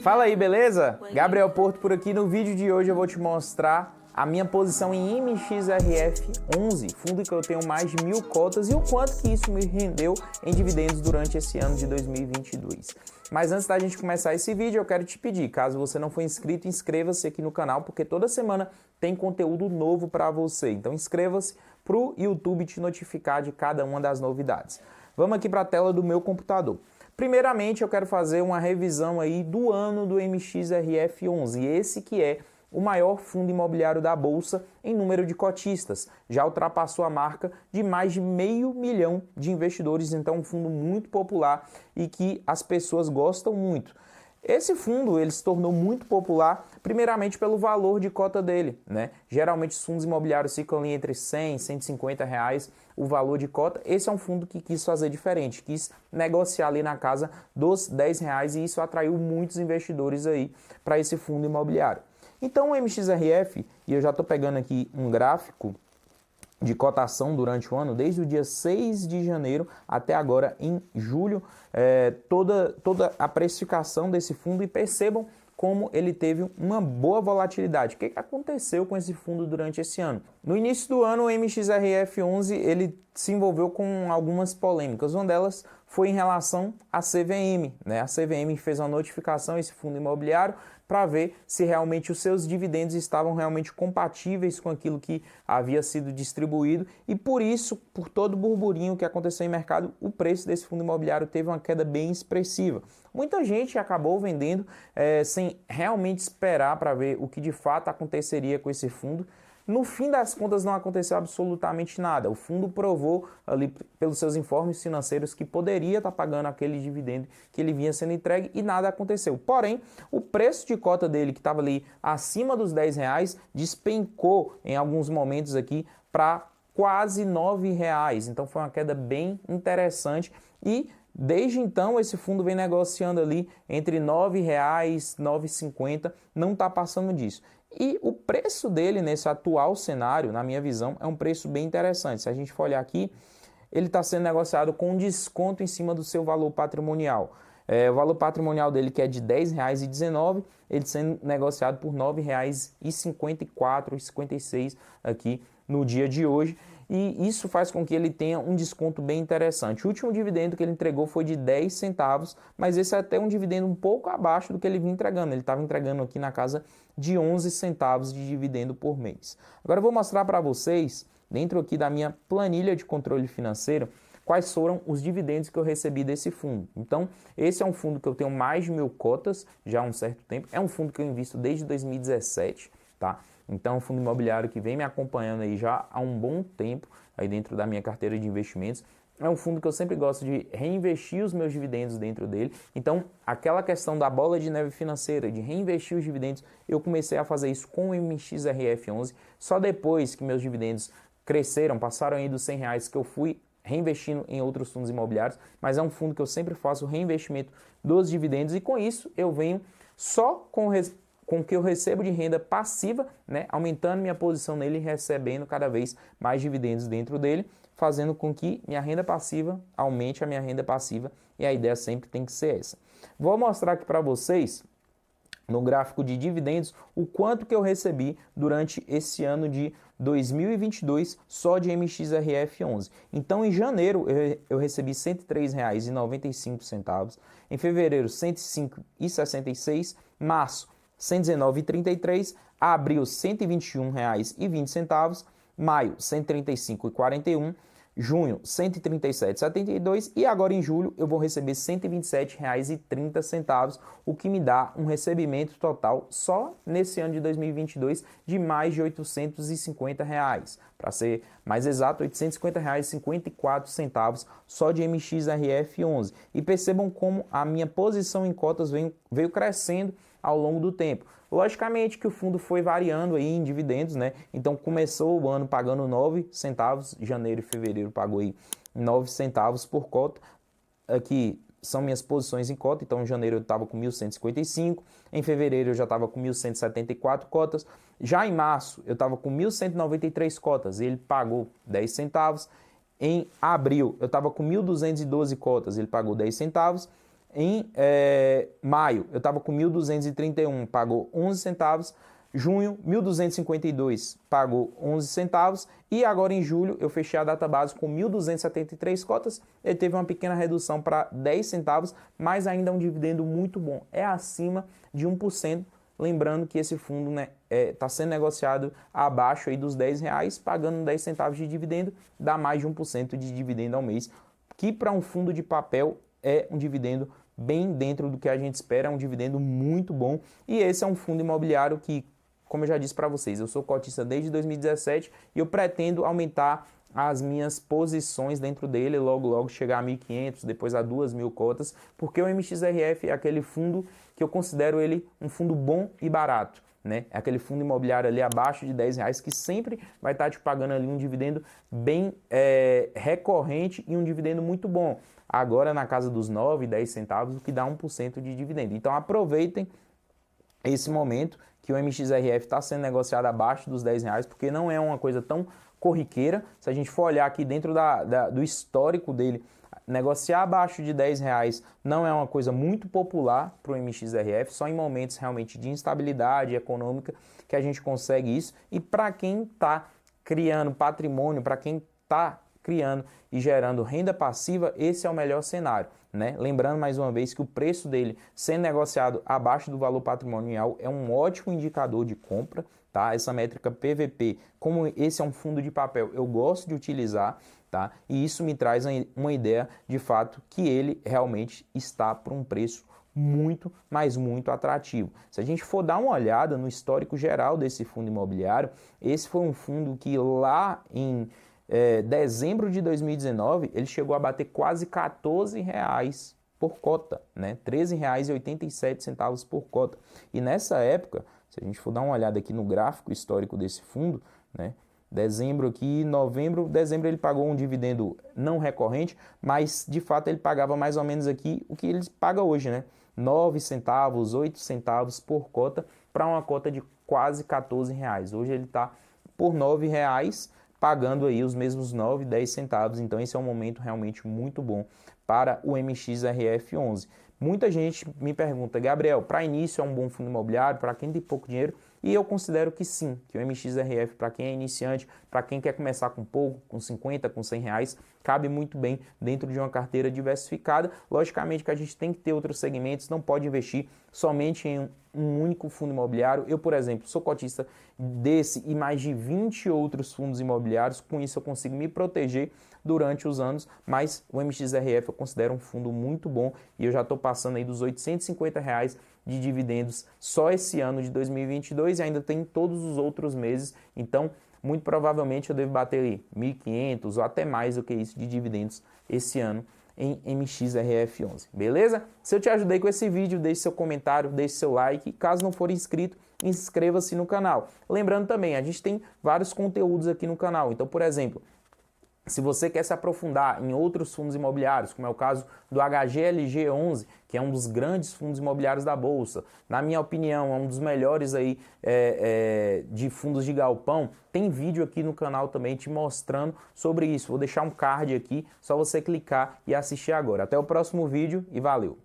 Fala aí, beleza? Gabriel Porto por aqui. No vídeo de hoje eu vou te mostrar a minha posição em MXRF11, fundo que eu tenho mais de 1.000 cotas e o quanto que isso me rendeu em dividendos durante esse ano de 2022. Mas antes da gente começar esse vídeo, eu quero te pedir, caso você não for inscrito, inscreva-se aqui no canal, porque toda semana tem conteúdo novo para você. Então inscreva-se para o YouTube te notificar de cada uma das novidades. Vamos aqui para a tela do meu computador. Primeiramente, eu quero fazer uma revisão aí do ano do MXRF11, esse que é o maior fundo imobiliário da Bolsa em número de cotistas. Já ultrapassou a marca de mais de 500 mil de investidores, então um fundo muito popular e que as pessoas gostam muito. Esse fundo ele se tornou muito popular, primeiramente pelo valor de cota dele, né? Geralmente os fundos imobiliários ficam ali entre 100 e 150 reais o valor de cota. Esse é um fundo que quis fazer diferente, quis negociar ali na casa dos 10 reais e isso atraiu muitos investidores aí para esse fundo imobiliário. Então o MXRF, e eu já estou pegando aqui um gráfico de cotação durante o ano, desde o dia 6 de janeiro até agora em julho, toda a precificação desse fundo, e percebam como ele teve uma boa volatilidade. O que aconteceu com esse fundo durante esse ano? No início do ano, o MXRF11 ele se envolveu com algumas polêmicas. Uma delas foi em relação à CVM, né? A CVM fez uma notificação a esse fundo imobiliário para ver se realmente os seus dividendos estavam realmente compatíveis com aquilo que havia sido distribuído e por isso, por todo o burburinho que aconteceu em mercado, o preço desse fundo imobiliário teve uma queda bem expressiva. Muita gente acabou vendendo sem realmente esperar para ver o que de fato aconteceria com esse fundo. No fim das contas não aconteceu absolutamente nada. O fundo provou ali pelos seus informes financeiros que poderia estar pagando aquele dividendo que ele vinha sendo entregue e nada aconteceu. Porém, o preço de cota dele, que estava ali acima dos 10 reais, despencou em alguns momentos aqui para quase 9 reais. Então foi uma queda bem interessante e desde então esse fundo vem negociando ali entre 9 reais, 9,50, não está passando disso. E o preço dele nesse atual cenário, na minha visão, é um preço bem interessante. Se a gente for olhar aqui, ele está sendo negociado com desconto em cima do seu valor patrimonial. O valor patrimonial dele, que é de R$ 10,19, ele sendo negociado por R$ 9,54, 56 aqui no dia de hoje. E isso faz com que ele tenha um desconto bem interessante. O último dividendo que ele entregou foi de 10 centavos, mas esse é até um dividendo um pouco abaixo do que ele vinha entregando. Ele estava entregando aqui na casa de 11 centavos de dividendo por mês. Agora eu vou mostrar para vocês, dentro aqui da minha planilha de controle financeiro, quais foram os dividendos que eu recebi desse fundo. Então, esse é um fundo que eu tenho mais de 1.000 cotas já há um certo tempo. É um fundo que eu invisto desde 2017, tá? Então, é um fundo imobiliário que vem me acompanhando aí já há um bom tempo aí dentro da minha carteira de investimentos. É um fundo que eu sempre gosto de reinvestir os meus dividendos dentro dele. Então, aquela questão da bola de neve financeira, de reinvestir os dividendos, eu comecei a fazer isso com o MXRF11. Só depois que meus dividendos cresceram, passaram aí dos 100 reais, que eu fui reinvestindo em outros fundos imobiliários. Mas é um fundo que eu sempre faço o reinvestimento dos dividendos e com isso eu venho só com o que eu recebo de renda passiva, né, aumentando minha posição nele e recebendo cada vez mais dividendos dentro dele, fazendo com que minha renda passiva aumente a minha renda passiva e a ideia sempre tem que ser essa. Vou mostrar aqui para vocês, no gráfico de dividendos, o quanto que eu recebi durante esse ano de 2022 só de MXRF11. Então, em janeiro, eu recebi R$ 103,95, em fevereiro, R$ 105,66, março, R$ 119,33, abril, R$ 121,20, maio, R$ 135,41, junho, R$ 137,72 e agora em julho eu vou receber R$ 127,30, o que me dá um recebimento total só nesse ano de 2022 de mais de R$ 850. Para ser mais exato, R$ 850,54 só de MXRF11. E percebam como a minha posição em cotas veio crescendo ao longo do tempo. Logicamente que o fundo foi variando aí em dividendos, né? Então começou o ano pagando 9 centavos, janeiro e fevereiro pagou aí 9 centavos por cota. Aqui são minhas posições em cota, então em janeiro eu estava com 1.155, em fevereiro eu já estava com 1.174 cotas, já em março eu estava com 1.193 cotas, ele pagou 10 centavos, em abril eu estava com 1.212 cotas, ele pagou 10 centavos, Em maio, eu estava com 1.231, pagou 11 centavos. Junho, 1.252, pagou 11 centavos. E agora em julho, eu fechei a data base com 1.273 cotas. Ele teve uma pequena redução para 10 centavos, mas ainda é um dividendo muito bom. É acima de 1%. Lembrando que esse fundo está sendo negociado abaixo aí dos R$10, pagando 10 centavos de dividendo, dá mais de 1% de dividendo ao mês, que para um fundo de papel é um dividendo bem dentro do que a gente espera, é um dividendo muito bom. E esse é um fundo imobiliário que, como eu já disse para vocês, eu sou cotista desde 2017 e eu pretendo aumentar as minhas posições dentro dele, logo chegar a 1.500, depois a 2.000 cotas, porque o MXRF é aquele fundo que eu considero ele um fundo bom e barato, né? É aquele fundo imobiliário ali abaixo de R$10 que sempre vai estar te pagando ali um dividendo bem recorrente e um dividendo muito bom. Agora na casa dos 9, 10 centavos, o que dá 1% de dividendo. Então aproveitem esse momento que o MXRF está sendo negociado abaixo dos R$10, porque não é uma coisa tão corriqueira. Se a gente for olhar aqui dentro do histórico dele, negociar abaixo de R$10 não é uma coisa muito popular para o MXRF, só em momentos realmente de instabilidade econômica que a gente consegue isso. E para quem está criando patrimônio, para quem está criando e gerando renda passiva, esse é o melhor cenário, né? Lembrando mais uma vez que o preço dele sendo negociado abaixo do valor patrimonial é um ótimo indicador de compra, tá? Essa métrica PVP, como esse é um fundo de papel, eu gosto de utilizar, tá? E isso me traz uma ideia de fato que ele realmente está por um preço muito, mas muito atrativo. Se a gente for dar uma olhada no histórico geral desse fundo imobiliário, esse foi um fundo que lá em dezembro de 2019, ele chegou a bater quase R$14 por cota, né? R$13,87 por cota. E nessa época, se a gente for dar uma olhada aqui no gráfico histórico desse fundo, né? Dezembro aqui, dezembro ele pagou um dividendo não recorrente, mas de fato ele pagava mais ou menos aqui o que ele paga hoje, né? 9 centavos, 8 centavos por cota para uma cota de quase R$14. Hoje ele está por R$9, pagando aí os mesmos 9, 10 centavos. Então esse é um momento realmente muito bom para o MXRF11. Muita gente me pergunta, Gabriel, para início é um bom fundo imobiliário, para quem tem pouco dinheiro? E eu considero que sim, que o MXRF, para quem é iniciante, para quem quer começar com pouco, com 50, com R$100, cabe muito bem dentro de uma carteira diversificada. Logicamente que a gente tem que ter outros segmentos, não pode investir somente em um único fundo imobiliário. Eu, por exemplo, sou cotista desse e mais de 20 outros fundos imobiliários, com isso eu consigo me proteger durante os anos, mas o MXRF eu considero um fundo muito bom e eu já estou passando aí dos R$850 de dividendos só esse ano de 2022 e ainda tem todos os outros meses, então muito provavelmente eu devo bater aí 1.500 ou até mais do que isso de dividendos esse ano em MXRF11, beleza? Se eu te ajudei com esse vídeo, deixe seu comentário, deixe seu like, caso não for inscrito, inscreva-se no canal. Lembrando também, a gente tem vários conteúdos aqui no canal, então por exemplo, se você quer se aprofundar em outros fundos imobiliários, como é o caso do HGLG11, que é um dos grandes fundos imobiliários da Bolsa, na minha opinião, é um dos melhores aí de fundos de galpão, tem vídeo aqui no canal também te mostrando sobre isso. Vou deixar um card aqui, só você clicar e assistir agora. Até o próximo vídeo e valeu!